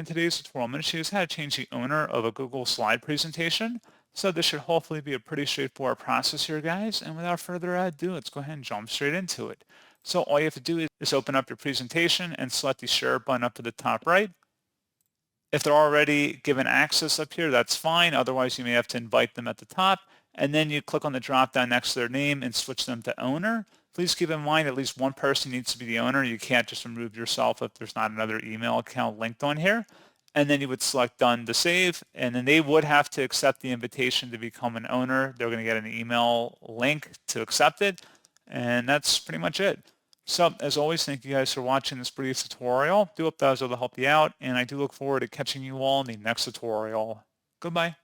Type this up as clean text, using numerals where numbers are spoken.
in today's tutorial, I'm going to show you how to change the owner of a Google slide presentation. So this should hopefully be a pretty straightforward process here, guys. And without further ado, let's go ahead and jump straight into it. So all you have to do is open up your presentation and select the share button up to the top right. If they're already given access up here, that's fine. Otherwise, you may have to invite them at the top. And then you click on the drop down next to their name and switch them to owner. Please keep in mind at least one person needs to be the owner. You can't just remove yourself if there's not another email account linked on here. And then you would select done to save. And then they would have to accept the invitation to become an owner. They're going to get an email link to accept it. And that's pretty much it. So as always, thank you guys for watching this brief tutorial. Do hope that was able to help you out, and I do look forward to catching you all in the next tutorial. Goodbye.